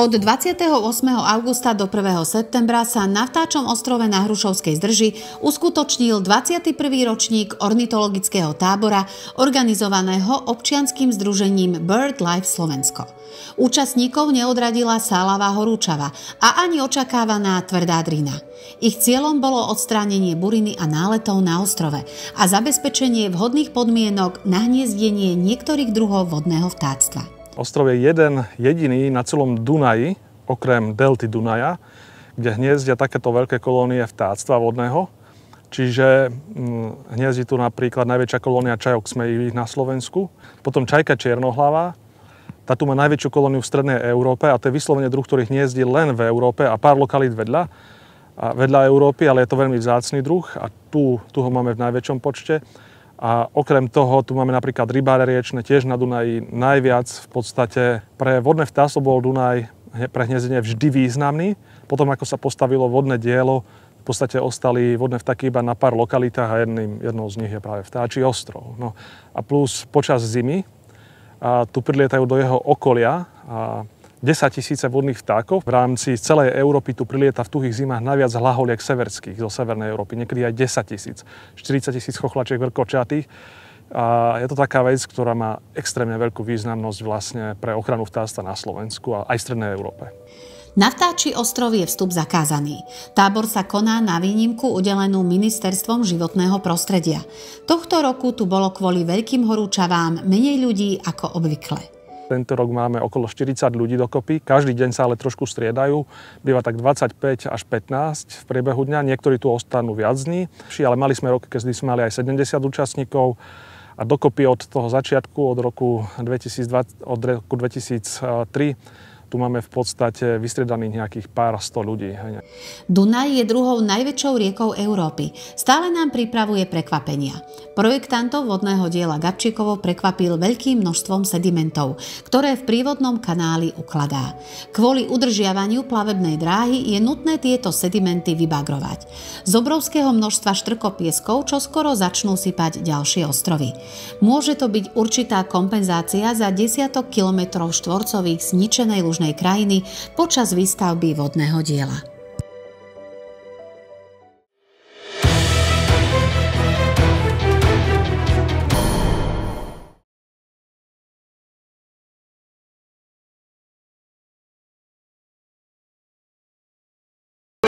Od 28. augusta do 1. septembra sa na Vtáčom ostrove na Hrušovskej Zdrži uskutočnil 21. ročník ornitologického tábora organizovaného občianskym združením BirdLife Slovensko. Účastníkov neodradila sálavá horúčava a ani očakávaná tvrdá drina. Ich cieľom bolo odstránenie buriny a náletov na ostrove a zabezpečenie vhodných podmienok na hniezdenie niektorých druhov vodného vtáctva. Ostrov je jeden jediný na celom Dunaji, okrem delty Dunaja, kde hniezdia takéto veľké kolónie vtáctva vodného. Čiže hniezdi tu napríklad najväčšia kolónia čajok smejivých na Slovensku. Potom čajka čiernohlava, tá tu má najväčšiu kolóniu v strednej Európe a to je vyslovene druh, ktorý hniezdí len v Európe a pár lokalít vedľa Európy, ale je to veľmi vzácny druh a tu ho máme v najväčšom počte. A okrem toho tu máme napríklad rybáre riečne, tiež na Dunaji. Najviac v podstate pre vodné vtáctvo bol Dunaj pre hniezdenie vždy významný. Potom ako sa postavilo vodné dielo, v podstate ostali vodné vtáky iba na pár lokalitách a jednou z nich je práve Vtáčí ostrov. No a plus počas zimy tu prilietajú do jeho okolia 10 000 vodných vtákov. V rámci celej Európy tu prilieta v tuhých zimách najviac hlaholiek severských zo severnej Európy. Niekedy aj 10 000. 40 000 chochlačiek veľkočatých. A je to taká vec, ktorá má extrémne veľkú významnosť vlastne pre ochranu vtáctva na Slovensku a aj v strednej Európe. Na Vtáčí ostrov je vstup zakázaný. Tábor sa koná na výnimku udelenú Ministerstvom životného prostredia. Tohto roku tu bolo kvôli veľkým horúčavám menej ľudí ako obvykle. Tento rok máme okolo 40 ľudí dokopy. Každý deň sa ale trošku striedajú. Býva tak 25 až 15 v priebehu dňa. Niektorí tu ostanú viac dní. Ale mali sme roky, keď sme mali aj 70 účastníkov. A dokopy od toho začiatku, od roku 2003, tu máme v podstate vystriedaných nejakých pár 100 ľudí. Dunaj je druhou najväčšou riekou Európy. Stále nám pripravuje prekvapenia. Projektantov vodného diela Gabčíkovo prekvapil veľkým množstvom sedimentov, ktoré v prívodnom kanáli ukladá. Kvôli udržiavaniu plavebnej dráhy je nutné tieto sedimenty vybagrovať. Z obrovského množstva štrkopieskov čoskoro začnú sypať ďalšie ostrovy. Môže to byť určitá kompenzácia za desiatok kilometrov štvorcových zničenej lužnej krajiny počas výstavby vodného diela.